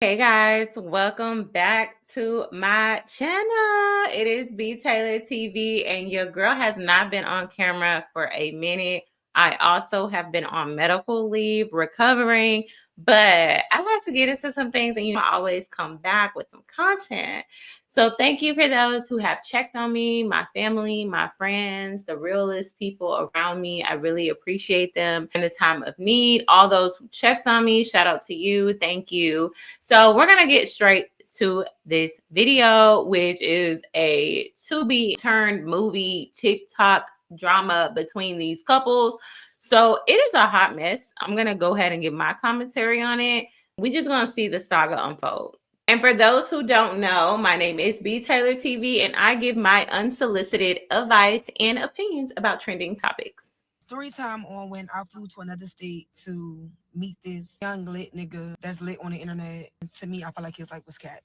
Hey guys, welcome back to my channel. It is btaylortv and your girl has not been on camera for a minute. I also have been on medical leave recovering, but I like to get into some things and I always come back with some content. So thank you for those who have checked on me, my family, my friends, the realest people around me. I really appreciate them in the time of need. All those who checked on me, shout out to you. Thank you. So we're going to get straight to this video, which is a Tubi turned movie TikTok drama between these couples. So it is a hot mess. I'm going to go ahead and give my commentary on it. We just going to see the saga unfold. And for those who don't know, my name is btaylortv and I give my unsolicited advice and opinions about trending topics. Story time on when I flew to another state to meet this young lit nigga that's lit on the internet. To me, I felt like his life was cat.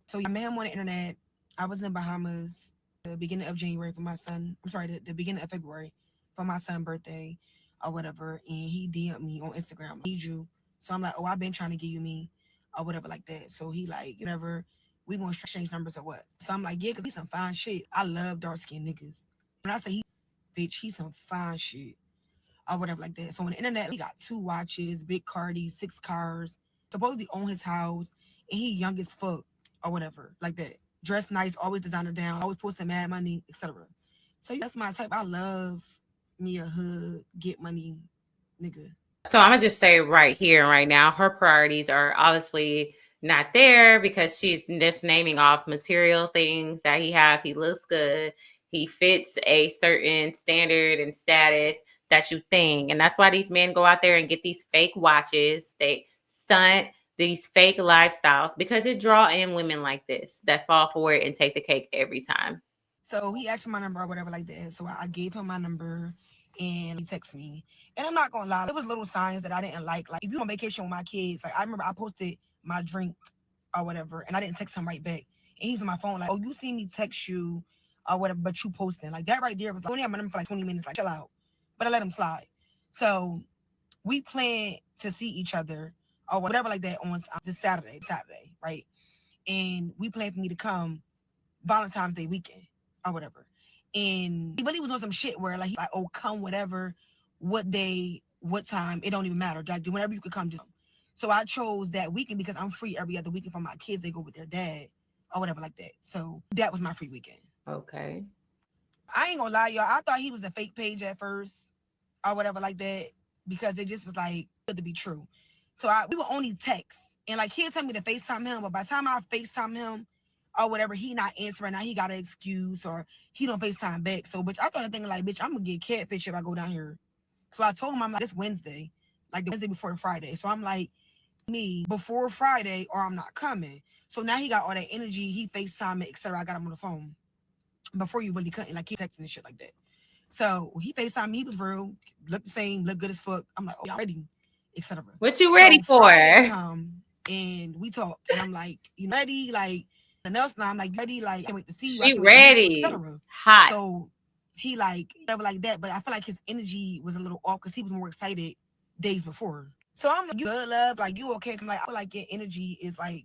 So I met him on the internet. I was in Bahamas the beginning of January for my son. I'm sorry, the beginning of February for my son's birthday or whatever. And he DM'd me on Instagram. I need you. So I'm like, oh, I've been trying to give you me or whatever like that. So he like, whatever, we gonna exchange numbers or what? So I'm like, yeah, because he's some fine shit. I love dark skinned niggas. When I say he bitch, he's some fine shit or whatever like that. So on the internet, he got 2 watches, big Cardi, 6 cars, supposedly own his house, and he young as fuck or whatever like that. Dressed nice, always designer down, always posting mad money, etc. So that's my type. I love me a hood, get money nigga. So I'm gonna just say right here and right now, her priorities are obviously not there because she's just naming off material things that he have. He looks good. He fits a certain standard and status that you think. And that's why these men go out there and get these fake watches. They stunt these fake lifestyles because it draw in women like this that fall for it and take the cake every time. So he asked for my number or whatever like that. So I gave him my number and he texted me. And I'm not gonna lie, there was little signs that I didn't like. Like if you on vacation with my kids, like I remember I posted my drink or whatever and I didn't text him right back. And he's on my phone like, oh, you see me text you or whatever, but you posting. Like that right there was like, I only have my number for like 20 minutes, like chill out. But I let him slide. So we planned to see each other or whatever like that on this Saturday, right? And we planned for me to come Valentine's Day weekend or whatever. And he really was on some shit where like, oh, come whatever, what day, what time, it don't even matter. Like whenever you could come, just come. So I chose that weekend because I'm free every other weekend for my kids. They go with their dad or whatever like that. So that was my free weekend. Okay. I ain't gonna lie, y'all. I thought he was a fake page at first or whatever like that because it just was like good to be true. So we would only text and like he'll tell me to FaceTime him, but by the time I FaceTime him or whatever, he not answering. Now he got an excuse or he don't FaceTime back. So bitch, I started thinking like, bitch, I'm gonna get catfish if I go down here. So I told him I'm like this Wednesday, like the Wednesday before the Friday. So I'm like, me before Friday or I'm not coming. So now he got all that energy, he FaceTime it, etc. I got him on the phone before you really couldn't, like he texting and shit like that. So he FaceTime me, he was real, looked the same, looked good as fuck. I'm like, oh, y'all ready, etc. What you ready So for? Friday come and we talk, and I'm like, you ready? Like the else now, I'm like, ready? Like I can't wait to see you, I She can't wait to meet you, ready. etc. Hot. So he like whatever like that, but I feel like his energy was a little off because he was more excited days before. So I'm like, you good, love? Like you okay? I'm like, I feel like your energy is like.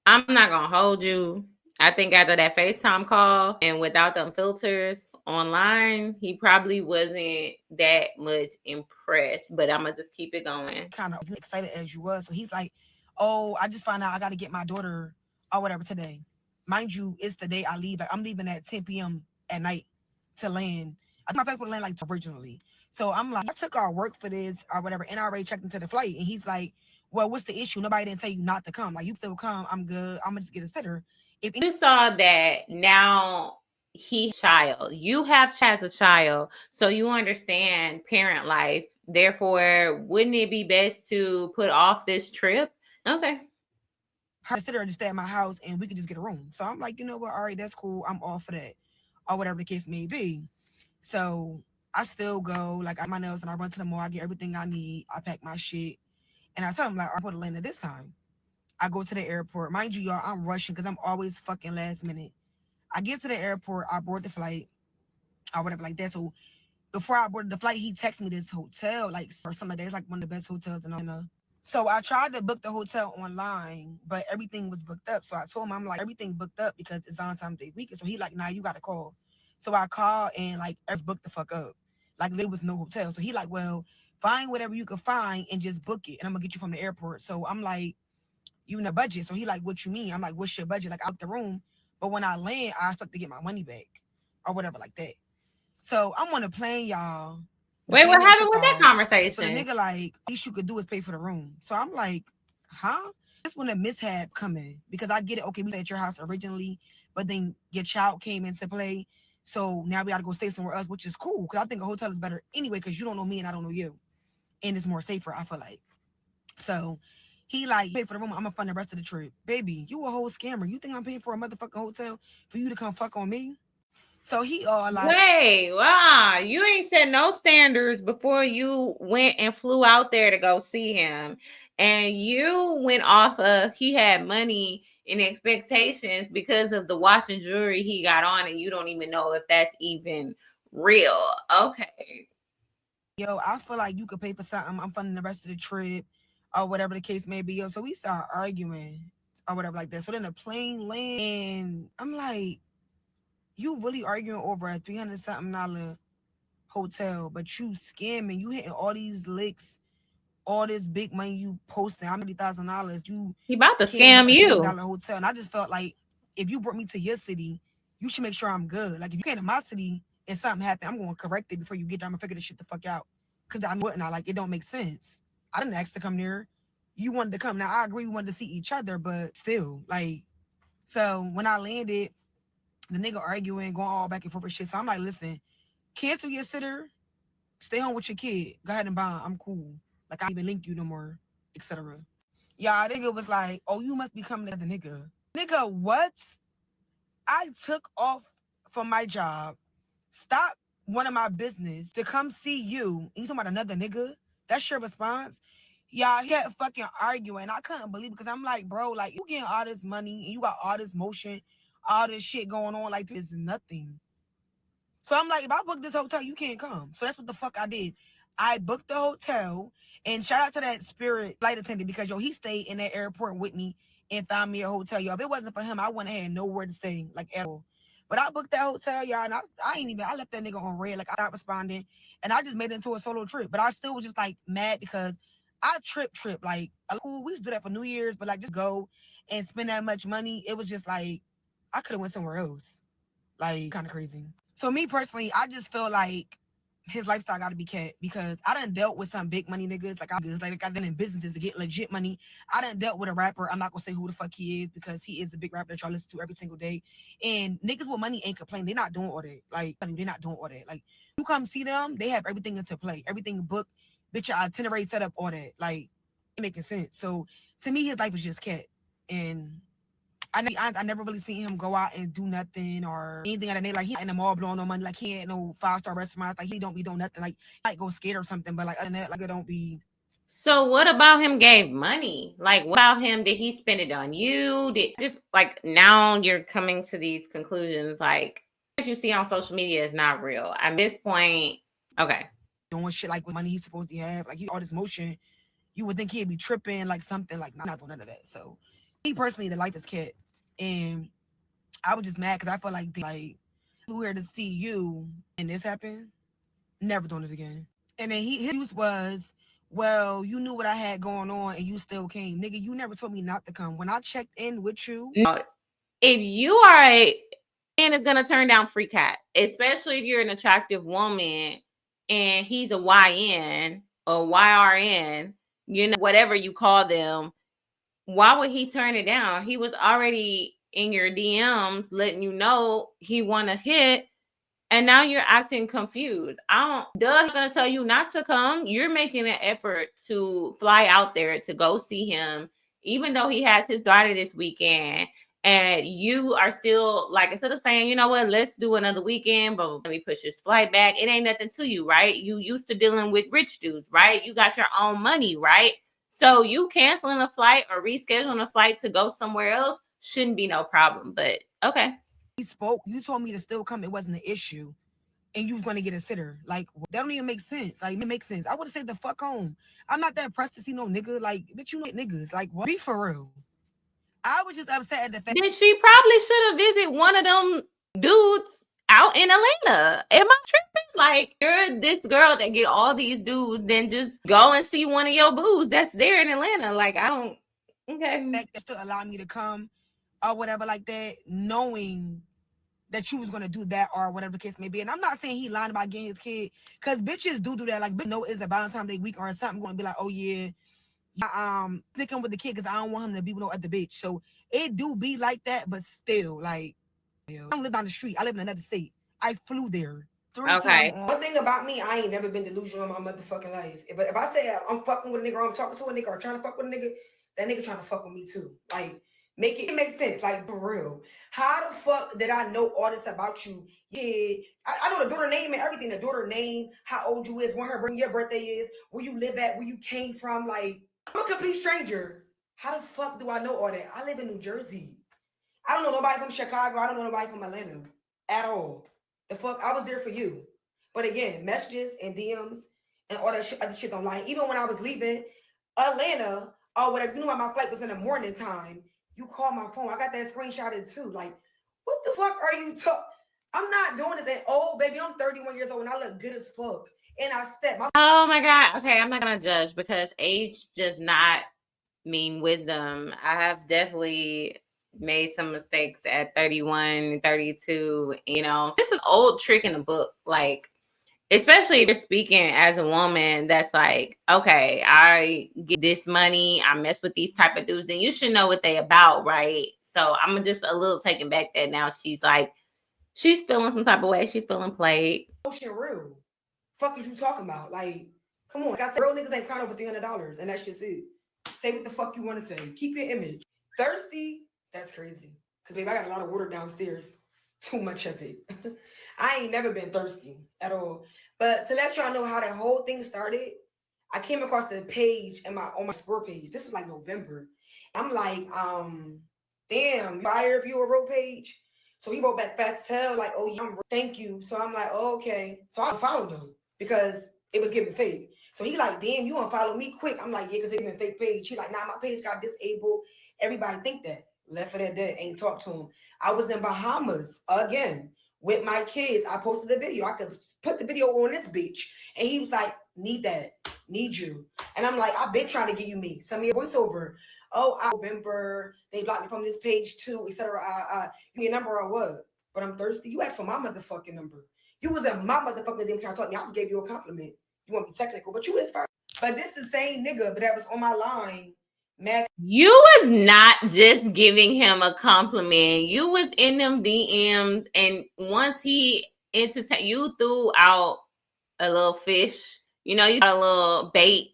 I'm not gonna hold you. I think after that FaceTime call and without them filters online, he probably wasn't that much impressed. But I'm gonna just keep it going. Kind of excited as you was. So he's like, oh, I just found out I got to get my daughter or whatever today. Mind you, it's the day I leave. Like I'm leaving at 10 p.m. at night to land. I think my flight would land like originally. So I'm like, I took our work for this or whatever, and I already checked into the flight. And he's like, well, what's the issue? Nobody didn't tell you not to come. Like you still come. I'm good. I'm gonna just get a sitter. If You saw that now he child. You have as a child, so you understand parent life. Therefore, wouldn't it be best to put off this trip? Okay. her sitter to stay at my house and we could just get a room. So I'm like, you know what? All right, that's cool. I'm all for that. Or whatever the case may be. So I still go, like I my nails and I run to the mall, I get everything I need, I pack my shit. And I tell him like I'm for Atlanta this time. I go to the airport. Mind you, y'all, I'm rushing because I'm always fucking last minute. I get to the airport, I board the flight or whatever like that. So before I boarded the flight, he texted me this hotel, like or something like that. It's like one of the best hotels in Atlanta. So I tried to book the hotel online, but everything was booked up. So I told him, I'm like, everything booked up because it's Valentine's Day weekend. So he like, nah, you gotta call. So I called and like everything booked the fuck up. Like there was no hotel. So he like, well, find whatever you can find and just book it. And I'm gonna get you from the airport. So I'm like, you in the budget. So he like, what you mean? I'm like, what's your budget? Like I booked the room. But when I land, I expect to get my money back or whatever like that. So I'm on the plane, y'all. The Wait, plane what didn't happened took with that off. So the conversation? nigga like, least you could do is pay for the room. So I'm like, huh? That's when the mishap come in because I get it. Okay, we stayed at your house originally, but then your child came into play. So now we got to go stay somewhere else, which is cool because I think a hotel is better anyway because you don't know me and I don't know you, and it's more safer. I feel like. So he like pay for the room. I'm gonna fund the rest of the trip, baby. You a whole scammer. You think I'm paying for a motherfucking hotel for you to come fuck on me? So he all like, Wait, wow, you ain't set no standards before you went and flew out there to go see him. And you went off of he had money and expectations because of the watch and jewelry he got on, and you don't even know if that's even real. Okay. yo, I feel like you could pay for something. I'm funding the rest of the trip or whatever the case may be. Yo, so we start arguing or whatever like that. So then the plane land and I'm like, you really arguing over a $300 something hotel, but you scamming, you hitting all these licks, all this big money you posting. I'm $30,000. You He about to can't book scam a you. $20 hotel. And I just felt like if you brought me to your city, you should make sure I'm good. Like if you came to my city and something happened, I'm gonna correct it before you get there. I'm gonna figure this shit the fuck out. Cause I know it not like it don't make sense. I didn't ask to come there. You wanted to come. Now I agree we wanted to see each other, but still, like so when I landed, the nigga arguing, going all back and forth with shit. So I'm like, listen, cancel your sitter, stay home with your kid. Go ahead and bond. I'm cool. Like I don't even link you no more, etc. Y'all, nigga was like, oh, you must be coming to the nigga. Nigga, what? I took off from my job, stopped one of my business to come see you. And you talking about another nigga? That's your response? Y'all, he kept fucking arguing. I couldn't believe it because I'm like, bro, like you getting all this money and you got all this motion, all this shit going on. Like this is nothing. So I'm like, if I book this hotel, you can't come. So that's what the fuck I did. I booked the hotel and shout out to that Spirit flight attendant because yo, he stayed in that airport with me and found me a hotel. Yo, if it wasn't for him, I wouldn't have had nowhere to stay, like at all. But I booked that hotel, y'all, and I ain't even I left that nigga on red, like I stopped responding, and I just made it into a solo trip. But I still was just like mad because I trip like cool. We used to do that for New Year's, but like just go and spend that much money. It was just like I could have went somewhere else, like kind of crazy. So me personally, I just feel like his lifestyle got to be kept because I done dealt with some big money niggas. Like I done in businesses to get legit money. I done dealt with a rapper. I'm not gonna say who the fuck he is because he is a big rapper that y'all listen to every single day. And niggas with money ain't complaining. They're not doing all that. Like they're not doing all that. Like you come see them, they have everything into play, everything booked, bitch, your itinerary set up, all that. Like it making sense. So to me, his life was just kept. And I never really seen him go out and do nothing or anything like that. Like he not in the mall blowing no money. Like he ain't no 5-star restaurants. Like he don't be doing nothing. Like he might go skate or something. But like other than that, like it don't be. So what about him gave money? Like what about him? Did he spend it on you? Did just like now you're coming to these conclusions like what you see on social media is not real. At this point, okay. Doing shit like with money he's supposed to have. Like he all this motion. You would think he'd be tripping like something. Like not doing none of that. So me personally, the life is cat. And I was just mad because I felt like flew here to see you and this happened. Never doing it again. And then his use was, well, you knew what I had going on and you still came. Nigga, you never told me not to come. When I checked in with you, No, if you are a man is gonna turn down free cat, especially if you're an attractive woman and he's a YN or YRN, whatever you call them, why would he turn it down? He was already in your DMs letting you know he want to hit, and now you're acting confused. He's gonna tell you not to come. You're making an effort to fly out there to go see him, even though he has his daughter this weekend. And you are still like, instead of saying, you know what, let's do another weekend, but let me push this flight back. It ain't nothing to you, right? You used to dealing with rich dudes, right? You got your own money, right? So you canceling a flight or rescheduling a flight to go somewhere else shouldn't be no problem. But okay. he spoke, you told me to still come. It wasn't an issue. and you was going to get a sitter. Like, that don't even make sense. Like, it makes sense. I would have stayed the fuck home. I'm not that pressed to see no nigga. Like, bitch, you know niggas. Like, what? Be for real. I was just upset at the fact. Then she probably should have visited one of them dudes out in Atlanta. Am I tripping? Like, you're this girl that get all these dudes, then just go and see one of your boos that's there in Atlanta. Like, I don't. Okay. That still allow me to come or whatever like that, knowing that you was gonna do that or whatever the case may be. And I'm not saying he lying about getting his kid, because bitches do that. Like, bitch know it's a Valentine's Day week or something, gonna be like, oh yeah, sticking with the kid because I don't want him to be with no other bitch. So it do be like that, but still, like, I don't live down the street. I live in another state. I flew there 3 times. One thing about me, I ain't never been delusional in my motherfucking life. But if I say I'm fucking with a nigga or I'm talking to a nigga or trying to fuck with a nigga, that nigga trying to fuck with me too. Like, it make sense. Like, for real. How the fuck did I know all this about you? Yeah, I know the daughter name and everything. The daughter name, how old you is, when your birthday is, where you live at, where you came from. Like, I'm a complete stranger. How the fuck do I know all that? I live in New Jersey. I don't know nobody from Chicago. I don't know nobody from Atlanta at all. The fuck, I was there for you. But again, messages and DMs and all that shit, other shit online. Even when I was leaving Atlanta or whatever, you knew my flight was in the morning time. You called my phone. I got that screenshotted too. Like, what the fuck are you talking? I'm not doing this. And baby, I'm 31 years old and I look good as fuck. And I step. Oh my God. Okay, I'm not gonna judge because age does not mean wisdom. I have definitely made some mistakes at 31, 32. You know, this is an old trick in the book. Like, especially if you're speaking as a woman that's like, okay, I get this money, I mess with these type of dudes, then you should know what they about, right? So I'm just a little taken back that now she's like, she's feeling some type of way. She's feeling played. Shit real. Fuck is you talking about? Like, come on. Like I said, real niggas ain't crying over $300, and that's just it. Say what the fuck you want to say. Keep your image. Thirsty? That's crazy. Because, baby, I got a lot of water downstairs. Too much of it. I ain't never been thirsty at all. But to let y'all know how that whole thing started, I came across the page on my Explore page. This was like November. I'm like, damn, fire if you a real page. So he wrote back fast as hell, like, oh yeah, thank you. So I'm like, oh, okay. So I followed him because it was giving fake. So he like, damn, you unfollow me quick. I'm like, yeah, because it's a fake page. He like, nah, my page got disabled. Everybody think that. Left for that dead. Ain't talk to him. I was in Bahamas again with my kids. I posted the video. I could put the video on this bitch. And he was like, need that. Need you. And I'm like, I've been trying to give you me. Send me a voiceover. Oh, I remember they blocked me from this page too, etc. Give me a number or what? But I'm thirsty. You asked for my motherfucking number. You was in my motherfucking damn trying to talk to me. I just gave you a compliment. You want to be technical, but you is first. But this is the same nigga, but that was on my line. Mad. You was not just giving him a compliment. You was in them DMs, and once he entertained, you threw out a little fish. You know, you got a little bait.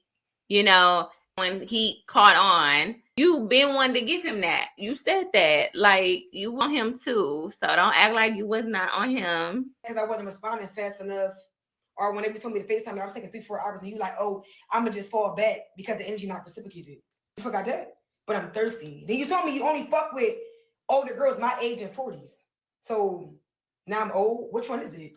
You know, when he caught on, you been wanting to give him that. You said that, like, you want him too. So don't act like you was not on him. Because I wasn't responding fast enough. Or whenever you told me to FaceTime, I was taking 3-4 hours, and you like, oh, I'm gonna just fall back because the energy not reciprocated. You forgot that. But I'm thirsty. Then you told me you only fuck with older girls my age and 40s. So now I'm old. Which one is it?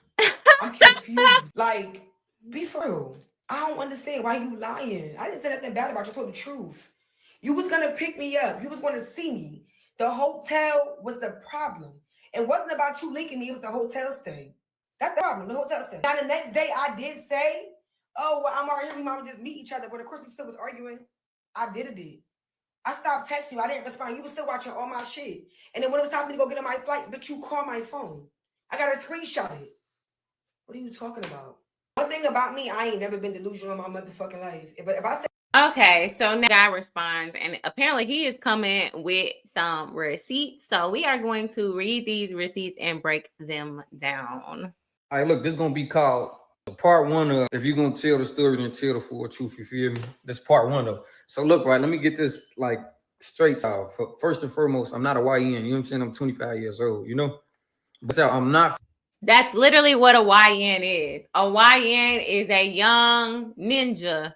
I'm confused. Like, be for real. I don't understand why you lying. I didn't say nothing bad about you. I told the truth. You was gonna pick me up. You was gonna see me. The hotel was the problem. It wasn't about you linking me. It was the hotel stay. That's the problem. The hotel stay. Now the next day I did say, oh, well, I'm already here. We might just meet each other. But of course we still was arguing. I did it. I stopped texting you. I didn't respond. You were still watching all my shit. And then when it was time for me to go get on my flight, but you called my phone. I got a screenshot it. What are you talking about? One thing about me, I ain't never been delusional in my motherfucking life. But if I say, okay, so now the guy responds, and apparently he is coming with some receipts. So we are going to read these receipts and break them down. All right, look, this is gonna be called part one of if you're gonna tell the story, then tell the full truth. You feel me? This part one though. So look, right, let me get this like straight off. First and foremost, I'm not a YN, you know what I'm saying? I'm 25 years old, you know? But so I'm not. That's literally what a YN is. A YN is a young ninja.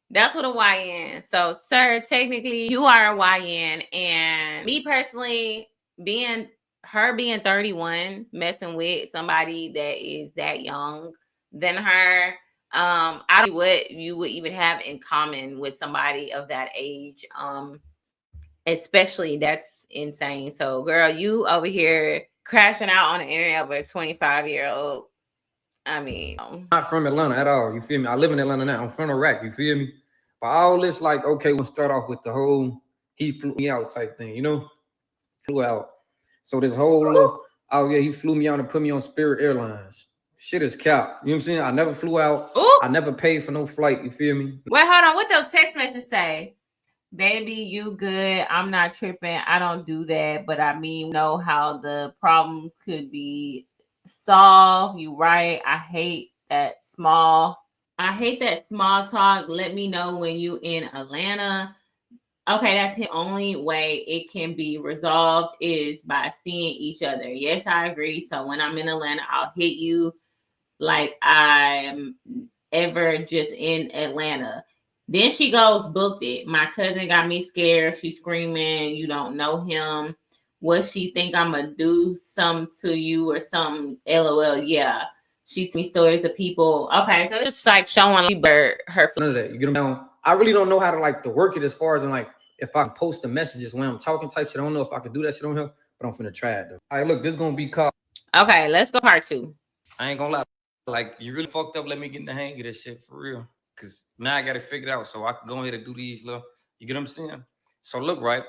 That's what a YN. So, sir, technically you are a YN. And me personally, being her being 31, messing with somebody that is that young than her, I don't know what you would even have in common with somebody of that age. Especially that's insane. So, girl, you over here crashing out on the internet with a 25-year-old. I mean, Not from Atlanta at all. You feel me? I live in Atlanta now. I'm from Iraq. You feel me? But all this, like, okay, we'll start off with the whole he flew me out type thing, you know? Flew out. So this whole oh yeah, he flew me out and put me on Spirit Airlines. Shit is cap. You know what I'm saying? I never flew out. Ooh. I never paid for no flight. You feel me? Wait, hold on. What those text messages say? Baby, you good. I'm not tripping. I don't do that. But I mean, know how the problems could be solved. You right. I hate that small talk. Let me know when you in Atlanta. Okay, that's the only way it can be resolved is by seeing each other. Yes, I agree. So when I'm in Atlanta, I'll hit you like I'm ever just in Atlanta. Then she goes, booked it. My cousin got me scared. She's screaming, you don't know him. What she think I'm gonna do something to you or something? LOL. Yeah. She told me stories of people. Okay, so it's like showing her. None of that. You get them down. I really don't know how to like to work it as far as in like if I can post the messages when I'm talking type shit. I don't know if I can do that shit on here, but I'm finna try it though. All right, look, this is gonna be called. Okay, let's go part 2. I ain't gonna lie. Like, you really fucked up. Let me get in the hang of this shit for real. Cause now I got it figured out. So I can go ahead and do these little, you get what I'm saying? So look, right.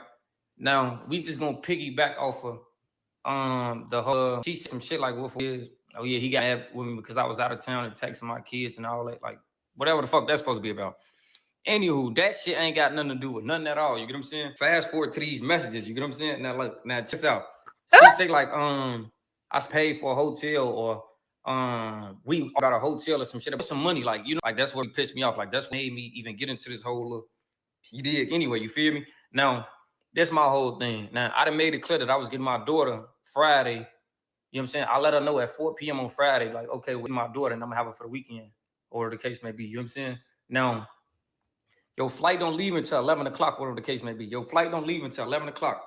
Now we just gonna piggyback off of the whole she said some shit like what is oh yeah, he got mad with me because I was out of town and texting my kids and all that, like whatever the fuck that's supposed to be about. Anywho, that shit ain't got nothing to do with nothing at all. You get what I'm saying? Fast forward to these messages, you get what I'm saying? Now look, now check this out. She say like I paid for a hotel or we got a hotel or some shit, some money, like, you know, like that's what pissed me off. Like that's what made me even get into this whole you did anyway, you feel me? Now, that's my whole thing. Now, I done made it clear that I was getting my daughter Friday. You know what I'm saying? I let her know at 4 p.m. on Friday, like, okay, with my daughter, and I'm gonna have her for the weekend, or the case may be. You know what I'm saying? Now, your flight don't leave until 11 o'clock, whatever the case may be. Your flight don't leave until 11 o'clock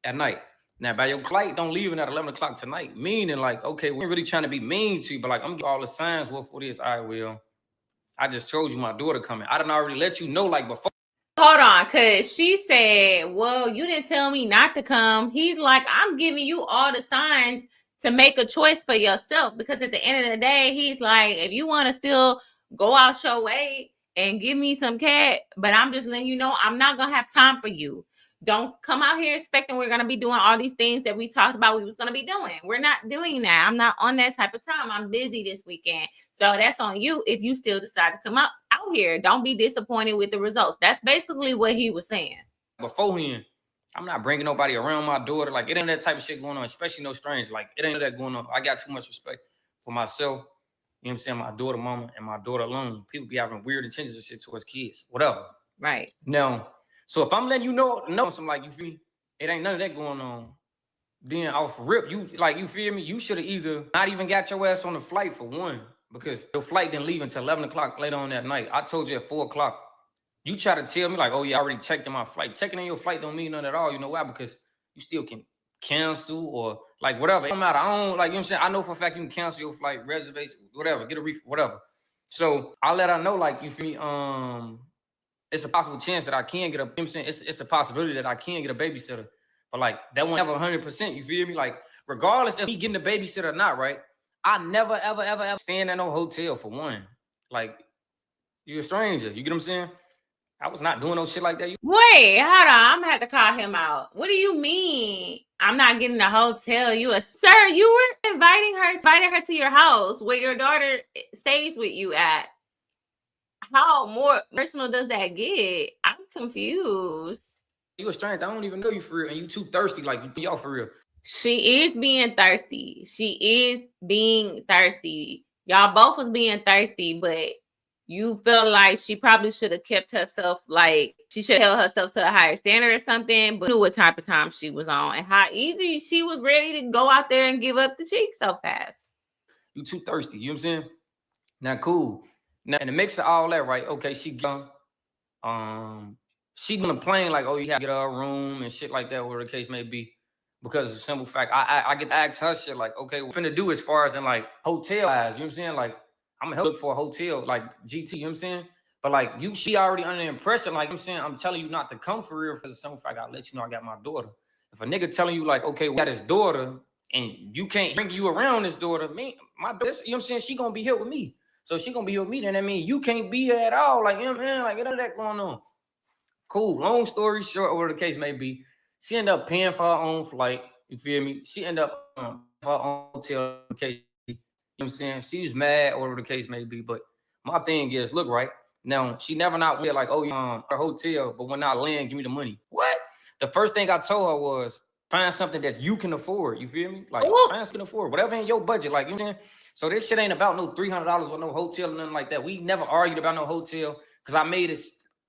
at night. Now, by your flight don't leaving at 11 o'clock tonight, meaning like, okay, we're really trying to be mean to you, but like, I'm getting all the signs. What for this? All right, well, I just told you my daughter coming. I done already let you know, like, before. Hold on, because she said, well, you didn't tell me not to come. He's like, I'm giving you all the signs to make a choice for yourself, because at the end of the day, he's like, if you want to still go out your way and give me some cat, but I'm just letting you know I'm not going to have time for you. Don't come out here expecting we're going to be doing all these things that we talked about we was going to be doing. We're not doing that. I'm not on that type of time. I'm busy this weekend. So that's on you if you still decide to come out here. Don't be disappointed with the results. That's basically what he was saying. Beforehand, I'm not bringing nobody around my daughter. Like, it ain't that type of shit going on, especially no strange. Like, it ain't that going on. I got too much respect for myself. You know what I'm saying? My daughter, mama, and my daughter alone. People be having weird intentions and shit towards kids. Whatever. Right. Now, so if I'm letting you know some, like, you feel me? It ain't none of that going on. Then off rip, you like, you feel me? You should have either not even got your ass on the flight for one, because your flight didn't leave until 11 o'clock later on that night. I told you at 4 o'clock. You try to tell me like, oh yeah, I already checked in my flight. Checking in your flight don't mean nothing at all. You know why? Because you still can cancel or like whatever. It don't matter. I don't, like, you know what I'm saying? I know for a fact you can cancel your flight, reservation, whatever, get a refund, whatever. So I let her know, like, you feel me? It's a possible chance that I can get a, you know what I'm saying? It's a possibility that I can get a babysitter. But like, that won't ever 100%, you feel me? Like, regardless of me getting a babysitter or not, right? I never, ever stand at no hotel for one. Like, you're a stranger. You get what I'm saying? I was not doing no shit like that. Wait, hold on. I'm gonna have to call him out. What do you mean? I'm not getting a hotel. Sir, you were inviting her to your house where your daughter stays with you at. How more personal does that get? I'm confused. You a stranger. I don't even know you for real, and you too thirsty. Like, y'all for real. She is being thirsty. Y'all both was being thirsty, but you feel like she probably should have kept herself, like she should have held herself to a higher standard or something, but knew what type of time she was on and how easy she was ready to go out there and give up the cheek so fast. You too thirsty. You know what I'm saying? Now, cool. Now, in the mix of all that, right? Okay, she gone on the plane, like, oh, you have to get her a room and shit like that, whatever the case may be. because of the simple fact I get to ask her shit like, okay, what I'm finna do as far as in like hotel eyes, you know what I'm saying? Like I'm gonna help look for a hotel, like GT, you know what I'm saying? But like she already under the impression, like I'm saying, I'm telling you not to come for real for the simple fact I let you know I got my daughter. If a nigga telling you like, okay, we got his daughter and you can't bring you around his daughter, me, my daughter, you know what I'm saying? She gonna be here with me. So she gonna be here with me, then that means you can't be here at all. Like, you know what I'm saying? Like, get none of that going on. Cool. Long story short, whatever the case may be, she ended up paying for her own flight. You feel me? She ended up for her own hotel. You know what I'm saying? She was mad, whatever the case may be. But my thing is, look, right now, she never not went like, oh, a hotel, but when I land, give me the money. What? The first thing I told her was find something that you can afford. You feel me? Like, find something to afford, whatever in your budget. Like, you know what I'm saying? So this shit ain't about no $300 or no hotel or nothing like that. We never argued about no hotel because I made it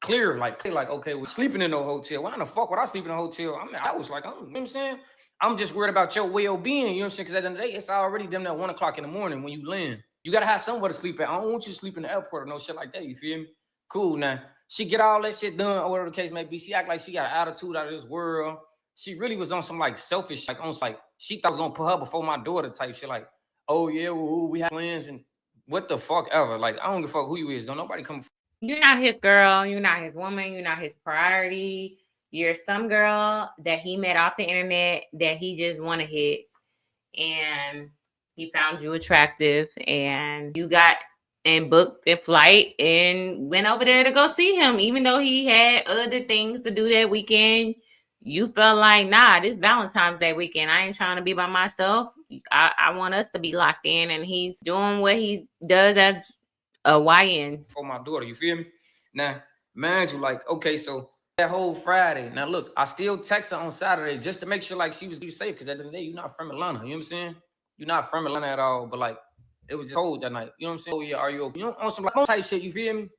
clear, like, okay, we're sleeping in no hotel. Why in the fuck would I sleep in a hotel? I mean, I was like, you know what I'm saying? I'm just worried about your well-being, you know what I'm saying? Because at the end of the day, it's already them at 1 o'clock in the morning when you land. You got to have somewhere to sleep at. I don't want you to sleep in the airport or no shit like that, you feel me? Cool, now. She get all that shit done or whatever the case may be. She act like she got an attitude out of this world. She really was on some, like, selfish, like, almost like she thought I was going to put her before my daughter type shit. Like, oh, yeah, well, we have plans and what the fuck ever. Like, I don't give a fuck who you is. Don't nobody come. You're not his girl. You're not his woman. You're not his priority. You're some girl that he met off the internet that he just want to hit. And he found you attractive. And you got and booked a flight and went over there to go see him. Even though he had other things to do that weekend, you felt like, nah, this Valentine's Day weekend, I ain't trying to be by myself. I want us to be locked in. And he's doing what he does as a YN. For my daughter, you feel me? Now, mind you, like, okay, so that whole Friday. Now, look, I still text her on Saturday just to make sure, like, she was safe. Because at the end of the day, you're not from Atlanta. You know what I'm saying? You're not from Atlanta at all. But, like, it was just cold that night. You know what I'm saying? Oh, yeah, are you okay? You know, on some, like, type shit, you feel me?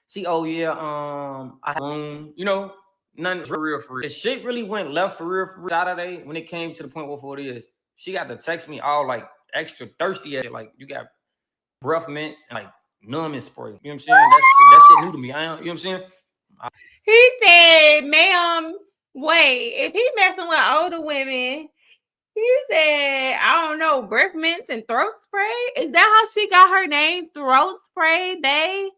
See, oh, yeah, I had room. You know, nothing for real. The shit really went left for real Saturday when it came to the point where it is. She got to text me all, like, extra thirsty at it. Like, you got breath mints and, like, numbing spray. You know what I'm saying? That shit new to me. You know what I'm saying? He said, ma'am, wait, if he messing with older women, he said, I don't know, breath mints and throat spray? Is that how she got her name? Throat spray, babe?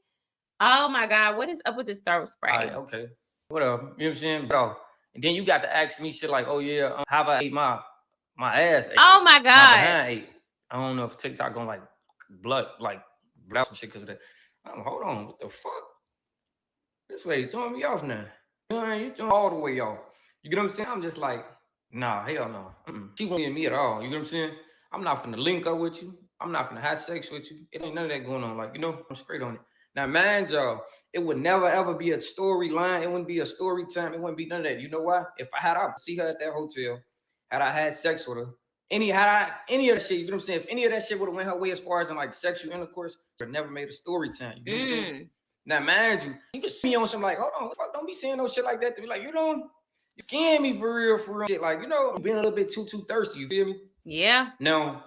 Oh my God, what is up with this throat spray? All right, okay. Whatever. You know what I'm saying? Bro. And then you got to ask me shit like, oh yeah, how I ate my ass? Oh my God. My behind ate. I don't know if TikTok gonna like blood some shit because of that. Hold on, what the fuck? This lady throwing me off now. You throwing all the way off. You get what I'm saying? I'm just like, nah, hell no. She won't see me at all. You get what I'm saying? I'm not finna link up with you. I'm not finna have sex with you. It ain't none of that going on. Like, you know, I'm straight on it. Now, mind y'all, it would never ever be a storyline. It wouldn't be a story time. It wouldn't be none of that. You know why? If I had see her at that hotel, had I had sex with her, any of that shit, you know what I'm saying? If any of that shit would have went her way as far as in like sexual intercourse, it never made a story time. You know what I'm saying? Now, mind you can see me on some like, hold on, fuck, don't be saying no shit like that to be like, you know, you scaring me for real. Shit, like, you know, being a little bit too thirsty. You feel me? Yeah. Now,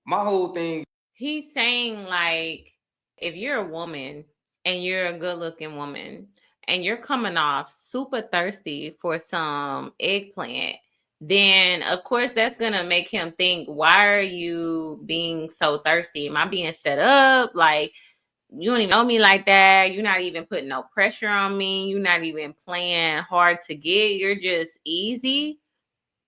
my whole thing. He's saying like, if you're a woman and you're a good-looking woman and you're coming off super thirsty for some eggplant, then of course that's gonna make him think, why are you being so thirsty? Am I being set up? Like, you don't even know me like that. You're not even putting no pressure on me. You're not even playing hard to get. You're just easy.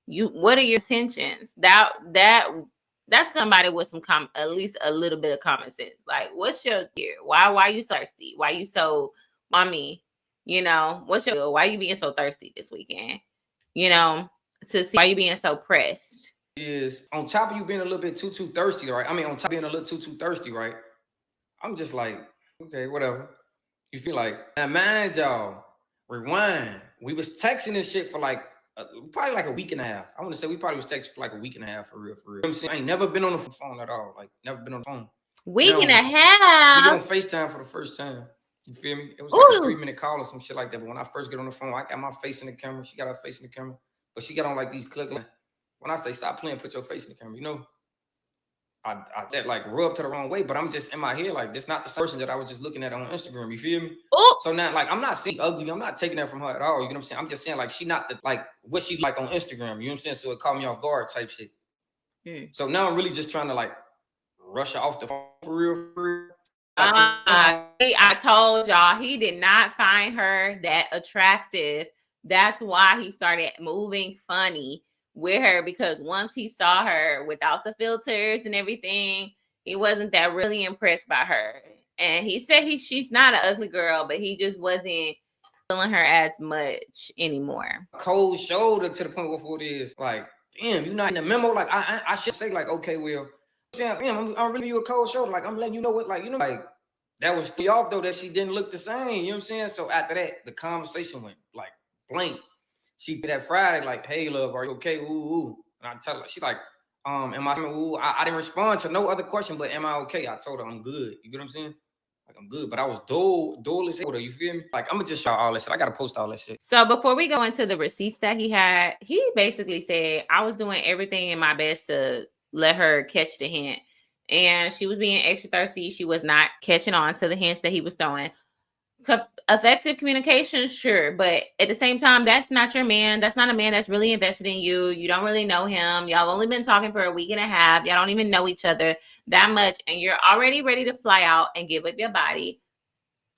What are your intentions? That's somebody with some at least a little bit of common sense. Like, what's your gear? Why you so thirsty? Why you so mommy? You know, what's your deal? Why you being so thirsty this weekend? You know, to see why you being so pressed. Is on top of you being a little bit too thirsty, right? I mean, on top of being a little too thirsty, right? I'm just like, okay, whatever. You feel like, now mind y'all, rewind. We was texting this shit for like probably like a week and a half. I want to say we probably was texting for like a week and a half for real. You know what I'm saying? I ain't never been on the phone at all. Like, never been on the phone. Week and a half. We get on FaceTime for the first time. You feel me? It was like a 3-minute call or some shit like that. But when I first get on the phone, I got my face in the camera. She got her face in the camera. But she got on like these click lines. When I say stop playing, put your face in the camera, you know? that like rubbed to the wrong way, but I'm just in my head like this not the same person that I was just looking at on Instagram. You feel me? Ooh. So now like I'm not saying ugly. I'm not taking that from her at all. You know what I'm saying? I'm just saying like she not the like what she like on Instagram. You know what I'm saying? So it caught me off guard type shit. So now I'm really just trying to like rush her off the phone for real. Like, I told y'all he did not find her that attractive. That's why he started moving funny with her, because once he saw her without the filters and everything, he wasn't that really impressed by her. And he said she's not an ugly girl, but he just wasn't feeling her as much anymore. Cold shoulder to the point where it is like, damn, you're not in the memo. Like I should say like, okay, well, damn, I'm really you a cold shoulder. Like I'm letting you know what, like, you know, like that was off though that she didn't look the same. You know what I'm saying? So after that, the conversation went like blank. She did that Friday, like, hey, love, are you okay? Ooh. And I tell her, she like, am I ooh? I didn't respond to no other question, but am I okay? I told her I'm good. You get what I'm saying? Like I'm good, but I was dull as hell. You feel me? Like I'm gonna just shout all that shit. I gotta post all that shit. So before we go into the receipts that he had, he basically said I was doing everything in my best to let her catch the hint, and she was being extra thirsty. She was not catching on to the hints that he was throwing. Effective communication, sure, but at the same time, that's not your man. That's not a man that's really invested in you. You don't really know him. Y'all only been talking for a week and a half. Y'all don't even know each other that much, and you're already ready to fly out and give up your body.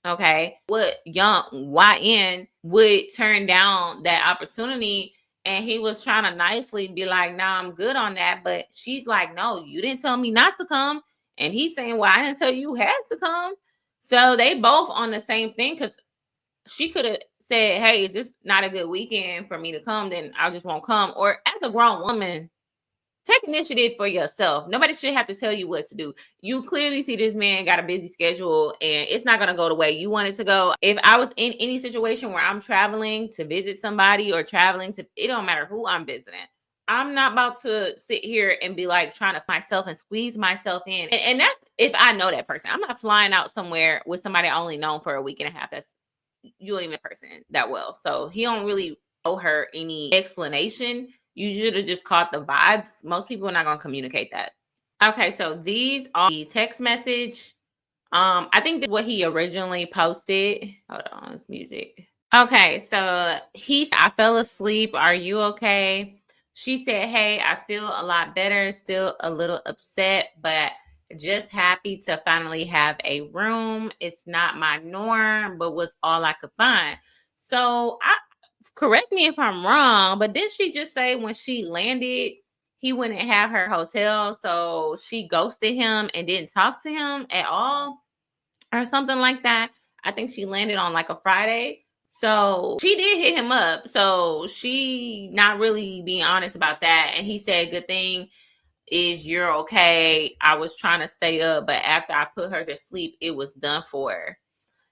Okay, what young YN would turn down that opportunity? And he was trying to nicely be like, nah, I'm good on that. But she's like, no, you didn't tell me not to come. And he's saying, well, I didn't tell you had to come. So they both on the same thing, because she could have said, hey, is this not a good weekend for me to come? Then I just won't come. Or as a grown woman, take initiative for yourself. Nobody should have to tell you what to do. You clearly see this man got a busy schedule and it's not going to go the way you want it to go. If I was in any situation where I'm traveling to visit somebody or traveling to, it don't matter who I'm visiting. I'm not about to sit here and be like trying to myself and squeeze myself in. And that's if I know that person. I'm not flying out somewhere with somebody I only known for a week and a half. That's, you don't even know the person that well. So he don't really owe her any explanation. You should have just caught the vibes. Most people are not going to communicate that. Okay, so these are the text message. I think that's what he originally posted. Hold on, it's music. Okay, so he said, I fell asleep. Are you okay? She said, hey, I feel a lot better. Still a little upset, but just happy to finally have a room. It's not my norm, but was all I could find. So correct me if I'm wrong, but didn't she just say when she landed, he wouldn't have her hotel, so she ghosted him and didn't talk to him at all or something like that? I think she landed on like a Friday. So she did hit him up. So she not really being honest about that. And he said, good thing is you're okay. I was trying to stay up, but after I put her to sleep, it was done for her.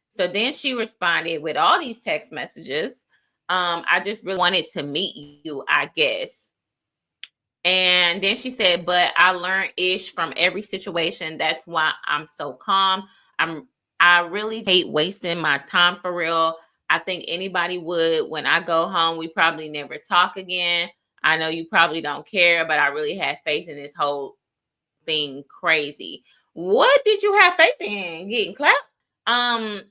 So then she responded with all these text messages. I just really wanted to meet you, I guess. And then she said, but I learned ish from every situation. That's why I'm so calm. I really hate wasting my time for real. I think anybody would. When I go home, we probably never talk again. I know you probably don't care, but I really had faith in this whole thing. Crazy. What did you have faith in? Getting clapped?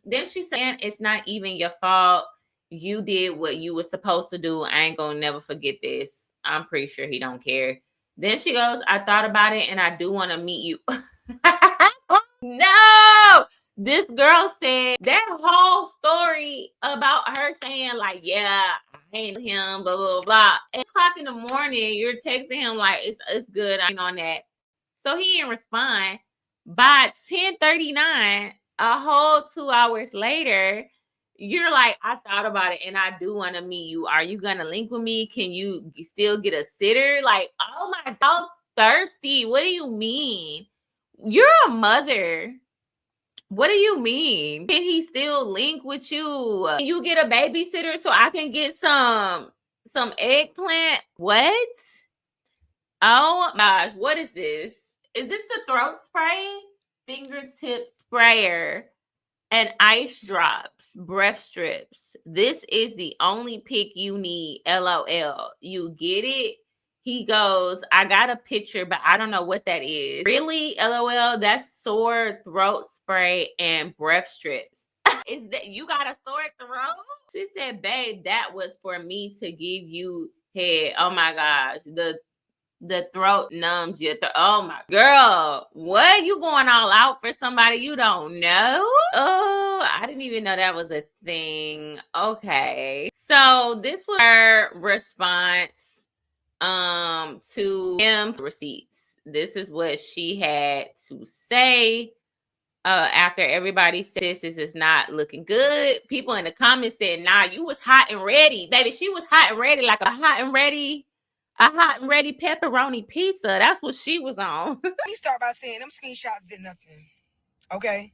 Then she's saying it's not even your fault. You did what you were supposed to do. I ain't gonna never forget this. I'm pretty sure he don't care. Then she goes, I thought about it and I do want to meet you. No, this girl said that whole story about her saying, like, yeah, I hate him, blah, blah, blah. At 8:00 in the morning, you're texting him like it's good. I ain't on that. So he didn't respond. By 10:39, a whole 2 hours later, you're like, I thought about it and I do want to meet you. Are you gonna link with me? Can you still get a sitter? Like, oh my God, thirsty. What do you mean? You're a mother. What do you mean? Can he still link with you? Can you get a babysitter so I can get some eggplant? What? Oh my gosh, what is this? Is this the throat spray? Fingertip sprayer and ice drops, breath strips. This is the only pick you need. LOL. You get it? He goes, I got a picture, but I don't know what that is. Really? LOL, that's sore throat spray and breath strips. Is that you got a sore throat? She said, babe, that was for me to give you head. Oh my gosh. The throat numbs your throat. Oh my girl, what? You going all out for somebody you don't know? Oh, I didn't even know that was a thing. Okay. So this was her response to him receipts. This is what she had to say. After everybody said this is not looking good, people in the comments said, nah, you was hot and ready, baby. She was hot and ready, like a hot and ready pepperoni pizza. That's what she was on. You start by saying them screenshots did nothing. Okay?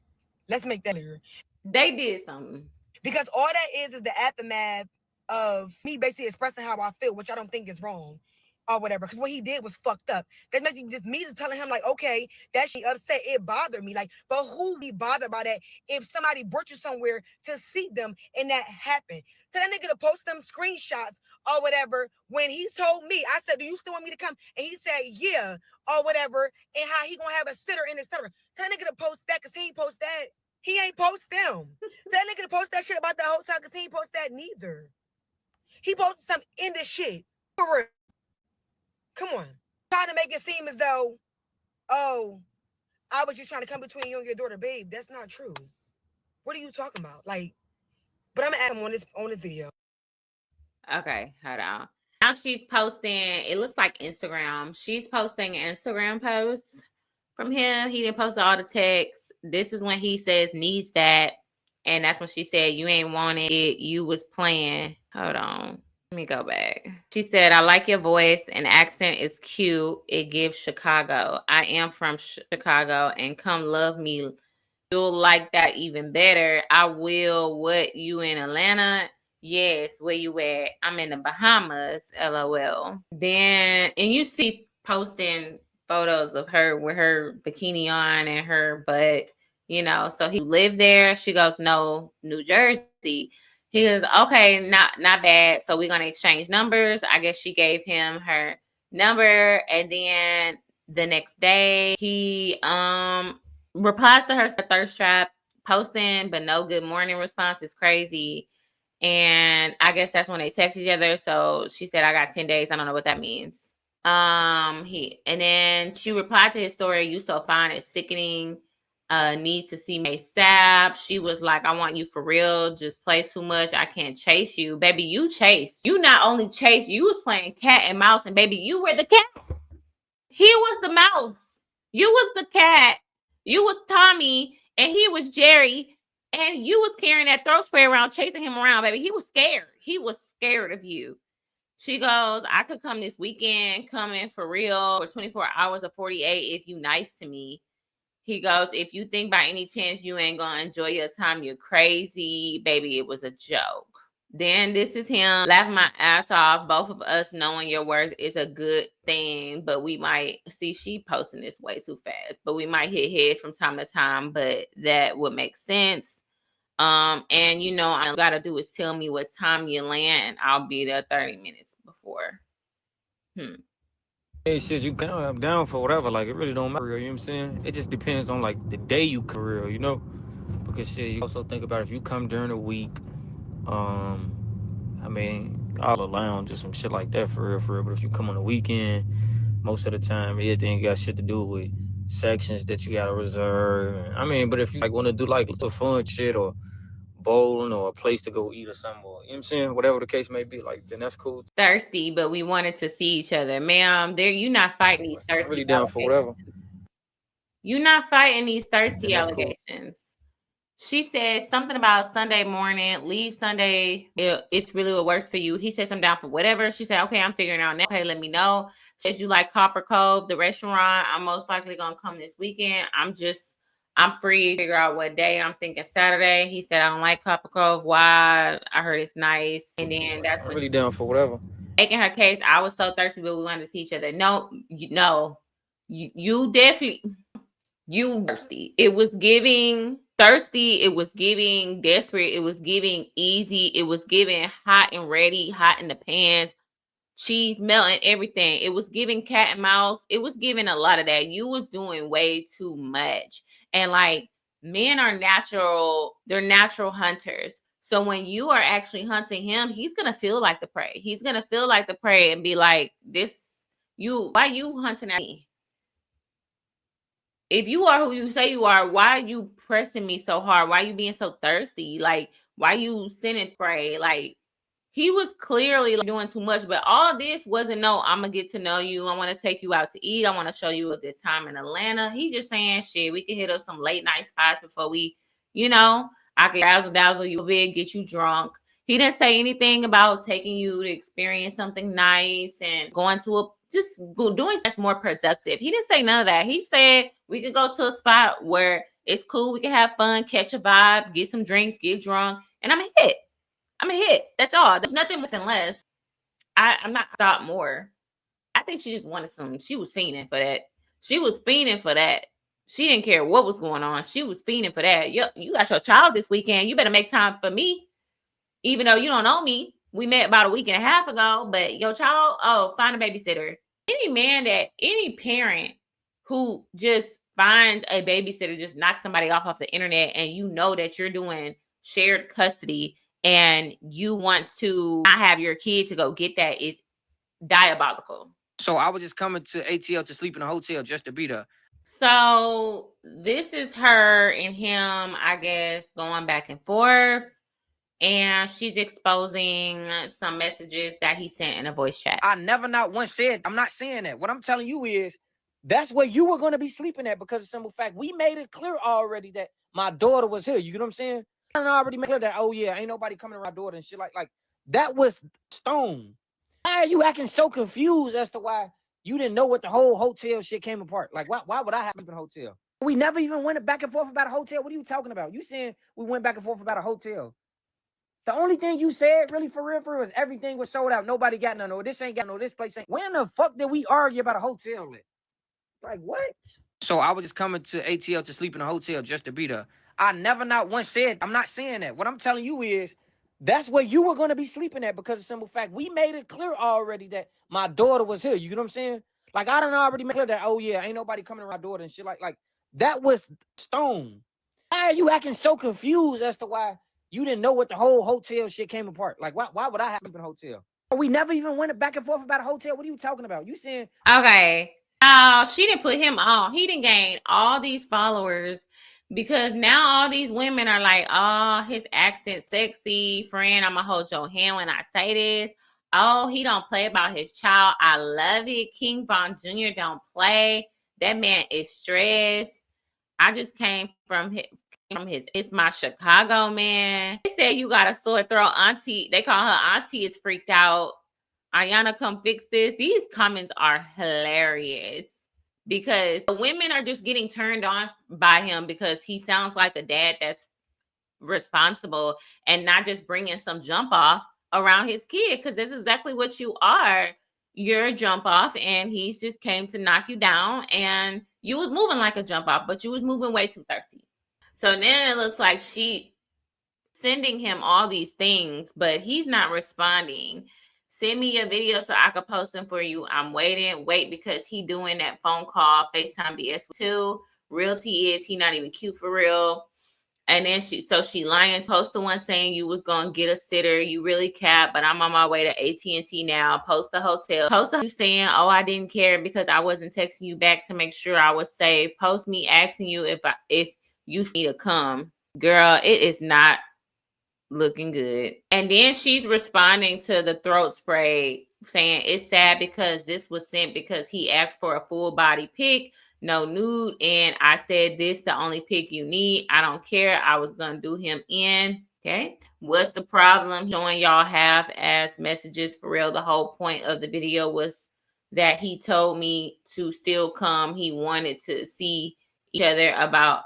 Let's make that clear. They did something. Because all that is the aftermath of me basically expressing how I feel, which I don't think is wrong or whatever. Because what he did was fucked up. That's basically just me just telling him, like, okay, that shit upset. It bothered me. Like, but who be bothered by that if somebody brought you somewhere to see them and that happened? So that nigga to post them screenshots or whatever, when he told me, I said, do you still want me to come? And he said, yeah, or whatever, and how he gonna have a sitter and etc. So that nigga to post that because he ain't post that. He ain't post them. That nigga to post that shit about the hotel because he ain't post that neither. He posted some in the shit. For real. Come on. Trying to make it seem as though, oh, I was just trying to come between you and your daughter, babe. That's not true. What are you talking about? Like, but I'm gonna add him on this video. Okay, hold on. Now she's posting, it looks like Instagram. She's posting Instagram posts from him. He didn't post all the texts. This is when he says needs that. And that's when she said, you ain't wanted it. You was playing. Hold on. Let me go back. She said, I like your voice and accent is cute. It gives Chicago. I am from Chicago and come love me. You'll like that even better. I will. What, you in Atlanta? Yes. Where you at? I'm in the Bahamas. LOL. Then, and you see posting photos of her with her bikini on and her butt, you know. So he lived there. She goes, no, New Jersey. He goes, okay, not bad. So we're gonna exchange numbers. I guess she gave him her number, and then the next day he replies to her thirst trap, posting but no good morning response is crazy. And I guess that's when they text each other. So she said, I got 10 days. I don't know what that means. And then she replied to his story, you so fine, it's sickening. Need to see me ASAP. She was like, I want you for real. Just play too much. I can't chase you. Baby, you chased. You not only chased, you was playing cat and mouse, and baby, you were the cat. He was the mouse. You was the cat. You was Tommy, and he was Jerry, and you was carrying that throat spray around, chasing him around, baby. He was scared. He was scared of you. She goes, I could come this weekend, come in for real, for 24 hours or 48 if you nice to me. He goes, if you think by any chance you ain't gonna enjoy your time, you're crazy. Baby, it was a joke. Then this is him laughing my ass off. Both of us knowing your worth is a good thing, but we might see she posting this way too fast. But we might hit heads from time to time, but that would make sense. And you know, all I gotta do is tell me what time you land, and I'll be there 30 minutes before. Hey, shit, I'm down for whatever. Like, it really don't matter, you know what I'm saying? It just depends on, like, the day you come real, you know? Because, shit, you also think about if you come during the week, I mean, all the lounge or some shit like that for real. But if you come on the weekend, most of the time, everything got shit to do with sections that you gotta reserve. I mean, but if you, like, want to do, like, little fun shit or bowling or a place to go eat or something, or, you know what I'm saying? Whatever the case may be, like, then that's cool. Thirsty, but we wanted to see each other. Ma'am, you not fighting these thirsty. I'm really down for whatever. You not fighting these thirsty allegations. Cool. She said something about Sunday morning, leave Sunday. It's really what works for you. He says I'm down for whatever. She said, okay, I'm figuring out now. Okay, let me know. She says you like Copper Cove, the restaurant. I'm most likely going to come this weekend. I'm free. Figure out what day. I'm thinking Saturday. He said, I don't like Copper Cove. Why? I heard it's nice. And then that's I'm really down for whatever. Making her case, I was so thirsty, but we wanted to see each other. No, you definitely, you thirsty. It was giving thirsty. It was giving desperate. It was giving easy. It was giving hot and ready, hot in the pants. cheese melting, everything. It was giving cat and mouse. It was giving a lot of that. You was doing way too much. And like, men are natural, they're natural hunters. So when you are actually hunting him, he's gonna feel like the prey. He's gonna feel like the prey and be like, why you hunting at me? If you are who you say you are, why are you pressing me so hard? Why are you being so thirsty? Like, why you sending prey? Like, he was clearly doing too much, but all this wasn't no, I'm gonna get to know you. I want to take you out to eat. I want to show you a good time in Atlanta. He just saying, shit, we can hit up some late night spots before we, I can razzle dazzle you a bit, get you drunk. He didn't say anything about taking you to experience something nice and going to doing that's more productive. He didn't say none of that. He said we could go to a spot where it's cool. We can have fun, catch a vibe, get some drinks, get drunk, and I'm a hit. That's all. There's nothing with and less. I'm not thought more. I think she just wanted some. She was fiending for that. She was fiending for that. She didn't care what was going on. She was fiending for that. You got your child this weekend. You better make time for me. Even though you don't know me. We met about a week and a half ago, but your child, find a babysitter. Any parent who just finds a babysitter, just knocks somebody off the internet, and you know that you're doing shared custody and you want to not have your kid to go get that is diabolical. So I was just coming to ATL to sleep in a hotel just to be there. So this is her and him, I guess, going back and forth. And she's exposing some messages that he sent in a voice chat. I never not once said, I'm not saying that. What I'm telling you is, that's where you were going to be sleeping at, because of the simple fact, we made it clear already that my daughter was here. You know what I'm saying? I already made clear that, oh yeah, ain't nobody coming to my daughter and shit like that was stone. Why are you acting so confused as to why you didn't know what the whole hotel shit came apart? Like, why would I have to sleep in a hotel? We never even went back and forth about a hotel. What are you talking about? You saying we went back and forth about a hotel. The only thing you said, really, for real, was everything was sold out. Nobody got none. Or this ain't got no, this place ain't. When the fuck did we argue about a hotel at? Like, what? So I was just coming to ATL to sleep in a hotel just to be there. I never not once said, I'm not saying that. What I'm telling you is, that's where you were going to be sleeping at, because of the simple fact, we made it clear already that my daughter was here. You know what I'm saying? Like, I done already made clear that, oh yeah, ain't nobody coming to my daughter and shit like that was stone. Why are you acting so confused as to why you didn't know what the whole hotel shit came apart? Like, why would I have to sleep in a hotel? We never even went back and forth about a hotel. What are you talking about? You saying... Okay. She didn't put him on. He didn't gain all these followers because now all these women are like, oh, his accent sexy. Friend, I'm going to hold your hand when I say this. Oh, he don't play about his child. I love it. King Von Jr. don't play. That man is stressed. I just came from his, it's my Chicago man. They said you got a sore throat. Auntie, they call her auntie is freaked out. Ayana, come fix this. These comments are hilarious because the women are just getting turned on by him because he sounds like a dad that's responsible and not just bringing some jump off around his kid, because that's exactly what you are. You're a jump off and he's just came to knock you down, and you was moving like a jump off, but you was moving way too thirsty. So then it looks like she sending him all these things, but he's not responding. Send me a video so I could post them for you. I'm waiting. Wait, because he doing that phone call, FaceTime BS too. Realty is he not even cute for real. And then she lying. Post the one saying you was gonna get a sitter. You really cap, but I'm on my way to AT&T now. Post the hotel. Post you saying, oh, I didn't care because I wasn't texting you back to make sure I was safe. Post me asking you if you need to come. Girl, it is not looking good. And then she's responding to the throat spray saying it's sad because this was sent because he asked for a full body pic, no nude, and I said this the only pic you need. I don't care. I was gonna do him in. Okay, what's the problem? Showing y'all have as messages for real. The whole point of the video was that he told me to still come. He wanted to see each other about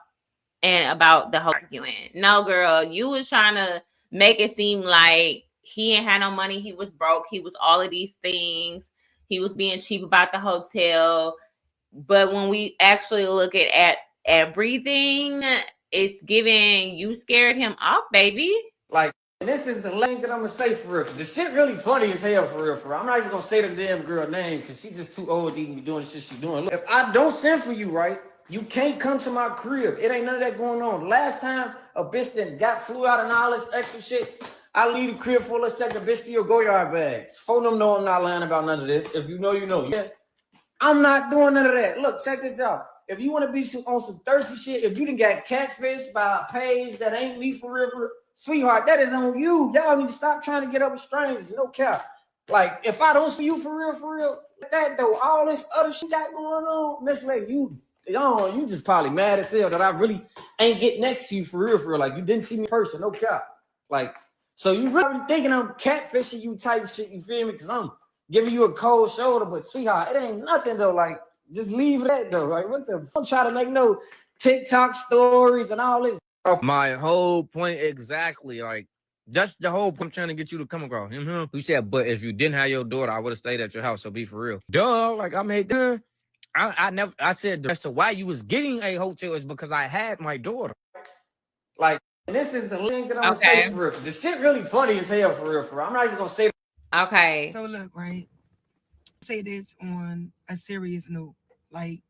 the whole argument. No, girl, you was trying to make it seem like he ain't had no money. He was broke. He was all of these things. He was being cheap about the hotel. But when we actually look at everything, it's giving you scared him off, baby. Like, And this is the lane that I'm gonna say for real. The shit really funny as hell for real, for real. I'm not even gonna say the damn girl name because she's just too old to even be doing the shit she's doing. Look, if I don't send for you, right, you can't come to my crib. It ain't none of that going on. Last time a bitch that flew out and all this extra shit, I leave the crib for a second, bitch steal go-yard bags. Phone them know I'm not lying about none of this. If you know, you know. Yeah, I'm not doing none of that. Look, check this out. If you want to be on some thirsty shit, if you done got catfished by a page that ain't me for real, sweetheart, that is on you. Y'all need to stop trying to get up with strangers. No cap. Like, if I don't see you for real, that though, all this other shit got going on, Miss Lady, you just probably mad as hell that I really ain't get next to you for real. Like, you didn't see me in person, no cap. Like, so you really thinking I'm catfishing you type shit, you feel me? Because I'm giving you a cold shoulder, but sweetheart, it ain't nothing though. Like, just leave it though. Like, what the fuck? Try to make no TikTok stories and all this. My whole point exactly. Like, that's the whole point I'm trying to get you to come across. You said, but if you didn't have your daughter, I would have stayed at your house. So be for real. Duh. Like, I made dinner. I said the rest of why you was getting a hotel is because I had my daughter. Like, and this is the link that I'm gonna say for real. The shit really funny as hell for real. I'm not even gonna say. Okay. So look, right? Say this on a serious note. Like,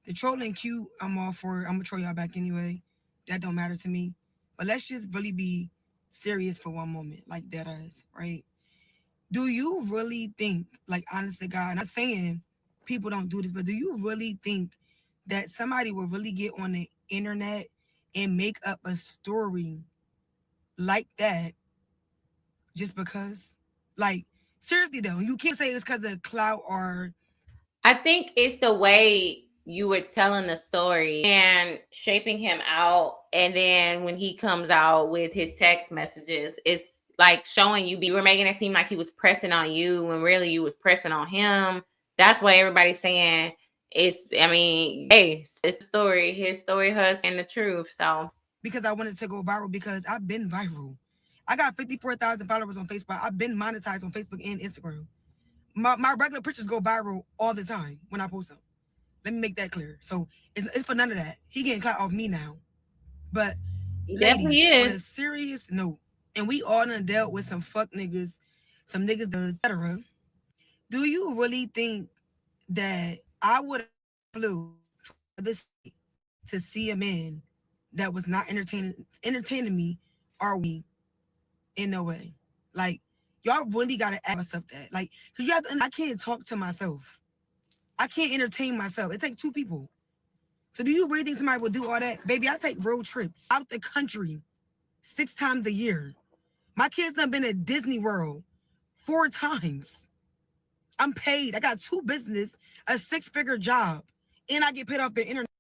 the trolling cute, I'm all for it. I'm gonna troll y'all back anyway. That don't matter to me. But let's just really be serious for one moment, like that is, right? Do you really think, like, honest to God, not saying people don't do this, but do you really think that somebody will really get on the internet and make up a story like that just because? Like, seriously though, you can't say it's because of clout or. I think it's the way you were telling the story and shaping him out. And then when he comes out with his text messages, it's like showing you were making it seem like he was pressing on you when really you was pressing on him. That's why everybody's saying hey, it's a story. His story, and the truth. So because I wanted to go viral because I've been viral. I got 54,000 followers on Facebook. I've been monetized on Facebook and Instagram. My regular pictures go viral all the time when I post them. Let me make that clear. So it's for none of that. He getting clout off me now. But he definitely ladies, on a is. serious note, and we all done dealt with some fuck niggas, some niggas, etc. Do you really think that I would have flew this to see a man that was not entertaining me or we in no way? Like, y'all really gotta ask yourself that. Like, cause I can't talk to myself. I can't entertain myself. It takes two people. So do you really think somebody would do all that? Baby, I take road trips out the country 6 times a year. My kids done been at Disney World 4 times. I'm paid. I got 2 businesses, a 6-figure job, and I get paid off the internet.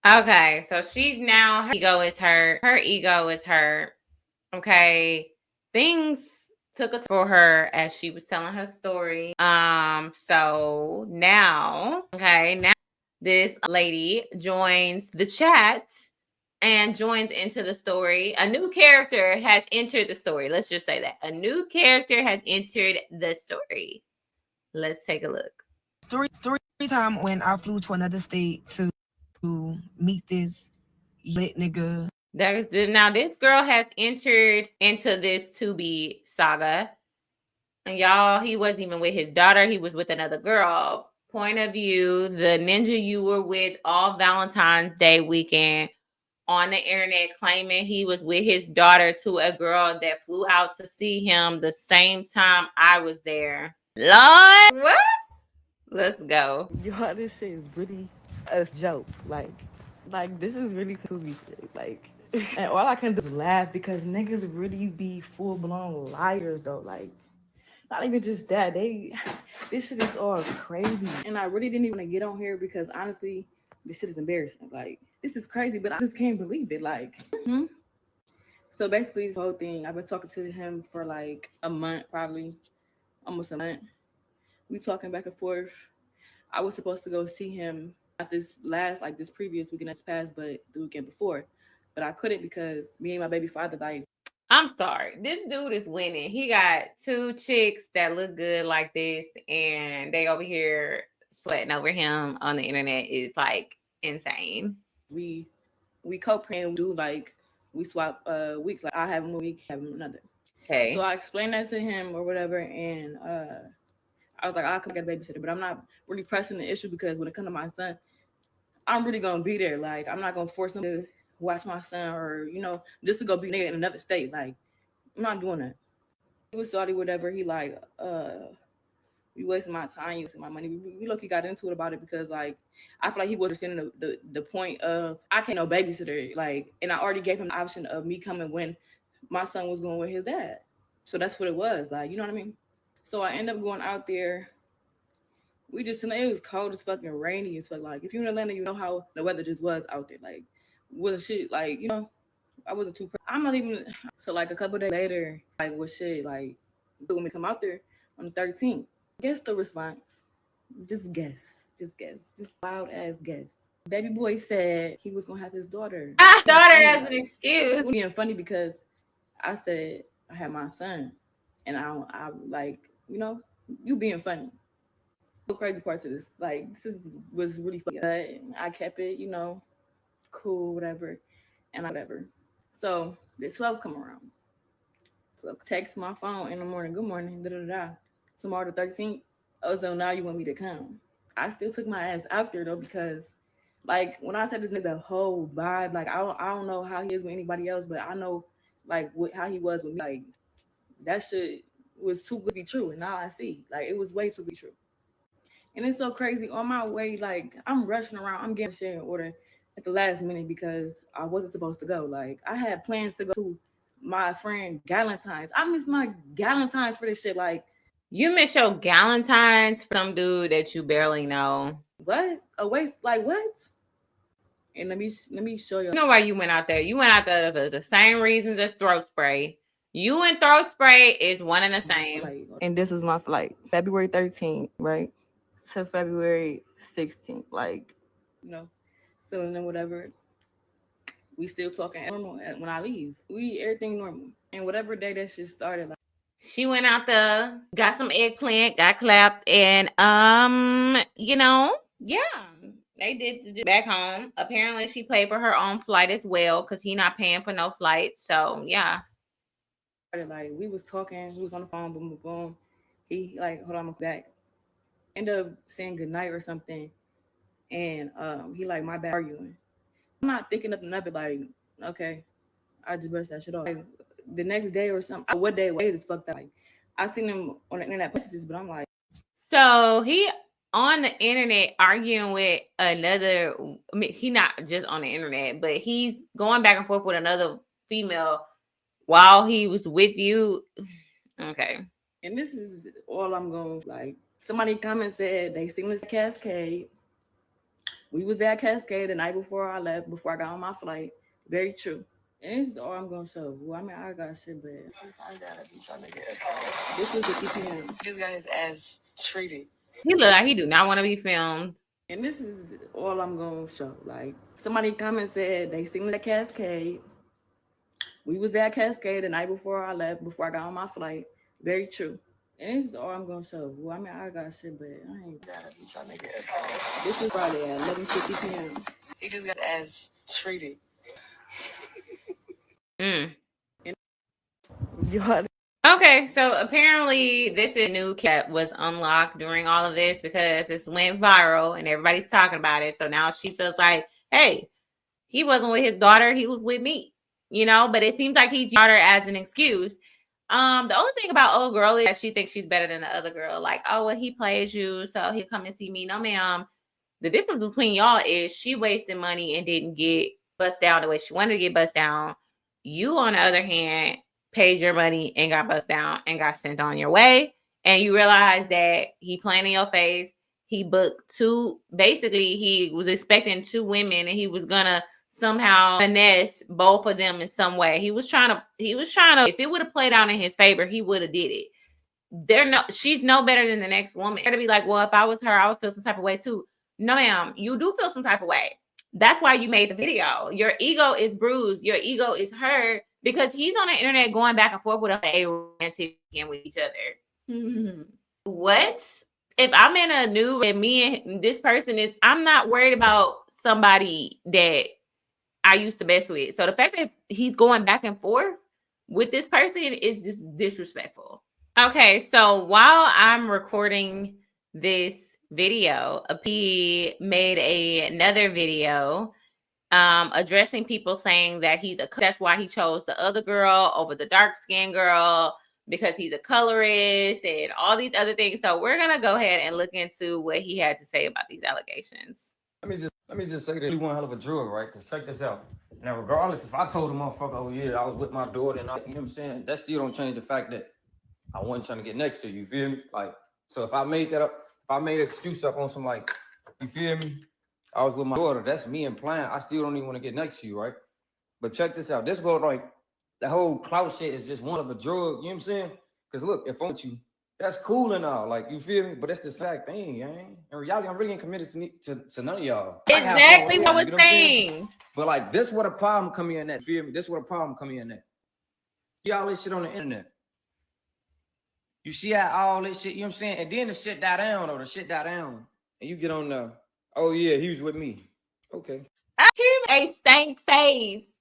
Okay, so she's now, her ego is hurt. Her ego is hurt. Okay. Things took a turn for her as she was telling her story. So now this lady joins the chat and joins into the story. A new character has entered the story. Let's just say that. A new character has entered the story. Let's take a look. Story time when I flew to another state to meet this lit nigga. Now this girl has entered into this Tubi saga. And y'all, he wasn't even with his daughter. He was with another girl. Point of view, the ninja you were with all Valentine's Day weekend on the internet claiming he was with his daughter to a girl that flew out to see him the same time I was there. Lord, what? Let's go. Y'all, this shit is really a joke. Like this is really Tubi shit. Like, and all I can do is laugh because niggas really be full blown liars though. Like, not even just that. This shit is all crazy. And I really didn't even want to get on here because honestly, this shit is embarrassing. Like, this is crazy, but I just can't believe it. Like, So basically, this whole thing, I've been talking to him for like a month, probably almost a month. We talking back and forth. I was supposed to go see him at this previous weekend that's passed, but the weekend before. But I couldn't because me and my baby father, like, I'm sorry. This dude is winning. He got 2 chicks that look good like this, and they over here sweating over him on the internet is like insane. we co-parent, do like we swap weeks. Like I have 1 week, have another. Okay. So I explained that to him or whatever, and I was like, I'll come get a babysitter, but I'm not really pressing the issue because when it comes to my son, I'm really gonna be there. Like, I'm not gonna force them to watch my son or just to go be nigga in another state. Like, I'm not doing that. He was starting whatever. He like, you wasting my time, you wasting my money. We look, he got into it about it because like I feel like he wasn't understanding the point of I can't no babysitter. Like, and I already gave him the option of me coming when my son was going with his dad. So that's what it was. Like, you know what I mean? So I end up going out there. We just, it was cold as fucking rainy as fuck. Like, if you're in Atlanta, you know how the weather just was out there. Like, was shit, like, I wasn't too, I'm not even, so like a couple days later, like, what shit, like, when we come out there on the 13th. Guess the response. Just guess. Just guess. Just loud ass guess. Baby boy said he was gonna have his daughter. Daughter as an excuse. It was being funny because I said I had my son, and I like, you being funny. The crazy parts of this, like, was really funny. But I kept it, cool, whatever, and whatever. So the 12 come around. So text my phone in the morning. Good morning. Da da da. Tomorrow the 13th. Oh, so now you want me to come? I still took my ass out there though because, like, when I said this nigga whole vibe, like I don't know how he is with anybody else, but I know like how he was with me. Like, that shit was too good to be true, and now I see like it was way too good to be true. And it's so crazy. On my way, like I'm rushing around, I'm getting shit in order at the last minute because I wasn't supposed to go. Like, I had plans to go to my friend Galentine's. I miss my Galentine's for this shit. Like, you miss your Galentine's for some dude that you barely know. what? A waste? Like, what? And let me show you. You know why you went out there? You went out there for the same reasons as throat spray. You and throat spray is one and the same. And this was my flight, February 13th, right, to February 16th. Like, feeling and whatever. We still talking normal when I leave. We everything normal. And whatever day that shit started, like, she went out there, got some eggplant, got clapped, and yeah, they did back home. Apparently, she paid for her own flight as well because he not paying for no flight. So yeah, like we was talking, we was on the phone, boom, boom, boom. He like, hold on, I'm back. End up saying goodnight or something, and he like, my bad, arguing. I'm not thinking nothing of it. Like, okay, I just brushed that shit off. Like, the next day or something, what day is fucked up. Like, I seen him on the internet messages, but I'm like, so he on the internet arguing with another. I mean, he not just on the internet, but he's going back and forth with another female while he was with you. Okay. And this is all I'm going to, like, somebody come and said they seen this Cascade. We was at Cascade the night before I left, before I got on my flight. Very true. And this is all I'm going to show. Well, I mean, I got shit, but I gotta be trying to get this was 50 p.m. This guy is as treated. He look like he do not want to be filmed. And this is all I'm going to show. Like, somebody come and said they seen the Cascade. We was at Cascade the night before I left, before I got on my flight. Very true. And this is all I'm gonna show. Well, I mean, I got shit, but I ain't gotta be trying to get. This is Friday at 11:50 p.m. He just got as treated. Okay, so apparently this is a new cat was unlocked during all of this because this went viral and everybody's talking about it. So now she feels like, hey, he wasn't with his daughter, he was with me, but it seems like he's using daughter as an excuse. The only thing about old girl is that she thinks she's better than the other girl. Like, oh, well, he plays you, so he'll come and see me. No, ma'am. The difference between y'all is she wasted money and didn't get bust down the way she wanted to get bust down. You, on the other hand, paid your money and got bust down and got sent on your way. And you realize that he playing in your face. He booked basically he was expecting 2 women and he was gonna somehow finesse both of them in some way. He was trying to, if it would have played out in his favor, he would have did it. She's no better than the next woman. To be like, well, if I was her, I would feel some type of way too. No, ma'am, you do feel some type of way. That's why you made the video. Your ego is bruised. Your ego is hurt because he's on the internet going back and forth with a romantic and with each other. What? If I'm in a new and me and this person is, I'm not worried about somebody that I used to mess with. So the fact that he's going back and forth, with this person is just disrespectful. Okay, so while I'm recording this video, he made another video addressing people saying that that's why he chose the other girl over the dark skinned girl, because he's a colorist and all these other things. So we're gonna go ahead and look into what he had to say about these allegations. Let me just say that really one hell of a drug, right? Because check this out. Now, regardless if I told the motherfucker, oh yeah, I was with my daughter and you know what I'm saying, that still don't change the fact that I wasn't trying to get next to you. You feel me? Like, so if I made that up, if I made an excuse up on some like, you feel me? I was with my daughter. That's me implying I still don't even want to get next to you, right? But check this out. This go like the whole clout shit is just one of a drug. You know what I'm saying? Because look, if I'm with you, that's cool and all. Like, you feel me? But it's the exact thing, gang. In reality, I'm really committed to none of y'all. Exactly what I was saying. But like, this what a problem come in at. Feel me? This what a problem come in at. Y'all this shit on the internet. You see how all this shit, you know what I'm saying? And then the shit die down, or the shit die down. And you get on the, oh yeah, he was with me. Okay. Him a stank face.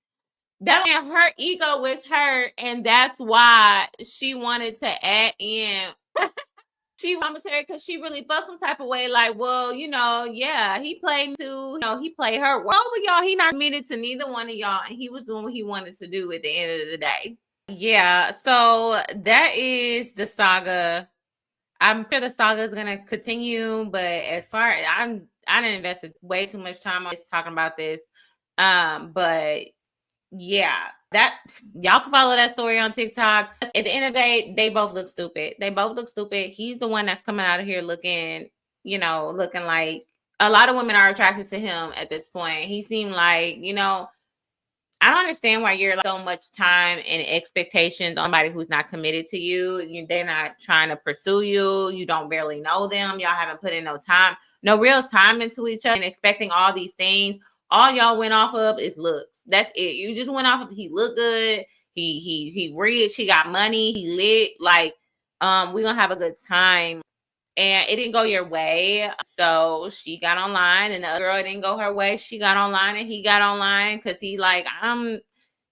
That mean her ego was hurt, and that's why she wanted to add in. She commentary because she really felt some type of way, like, well, you know, yeah, he played me too. You know, he played her. Well, over y'all, he not committed to neither one of y'all, and he was doing what he wanted to do at the end of the day. Yeah, so that is the saga. I'm sure the saga is gonna continue, but as far as I didn't invest way too much time on this talking about this. But yeah, that y'all can follow that story on TikTok. At the end of the day, they both look stupid. They both look stupid. He's the one that's coming out of here looking, you know, looking like a lot of women are attracted to him at this point. He seemed like, you know, I don't understand why you're like so much time and expectations on somebody who's not committed to you. They're not trying to pursue you. You don't barely know them. Y'all haven't put in no time, no real time into each other, and expecting all these things. All y'all went off of is looks. That's it. You just went off of he looked good. He rich. He got money. He lit. Like, we're gonna have a good time. And it didn't go your way. So she got online, and the other girl, it didn't go her way. She got online and he got online because he like,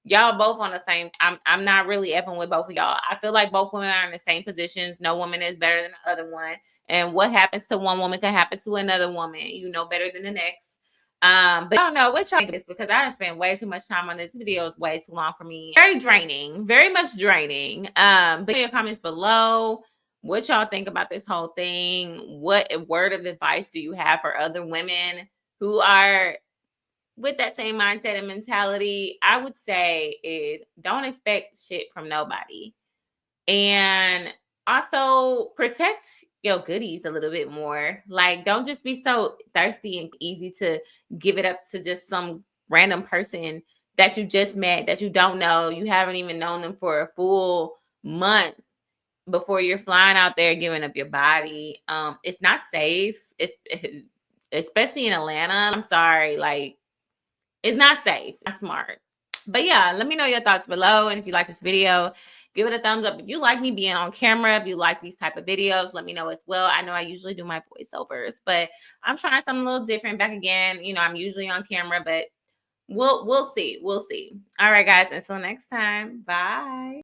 y'all both on the same. I'm not really effing with both of y'all. I feel like both women are in the same positions. No woman is better than the other one. And what happens to one woman can happen to another woman. You know better than the next. But I don't know what y'all think of this, because I have spent way too much time on this video. It's way too long for me. Very draining, very much draining. But your comments below. What y'all think about this whole thing? What word of advice do you have for other women who are with that same mindset and mentality? I would say is don't expect shit from nobody. And also protect your goodies a little bit more. Like, don't just be so thirsty and easy to give it up to just some random person that you just met, that you don't know. You haven't even known them for a full month before you're flying out there giving up your body. It's not safe. It's especially in Atlanta. I'm sorry, like, it's not safe. Not smart. But yeah, let me know your thoughts below. And if you like this video, give it a thumbs up. If you like me being on camera, if you like these type of videos, let me know as well. I know I usually do my voiceovers, but I'm trying something a little different back again. You know, I'm usually on camera, but we'll see. We'll see. All right, guys. Until next time. Bye.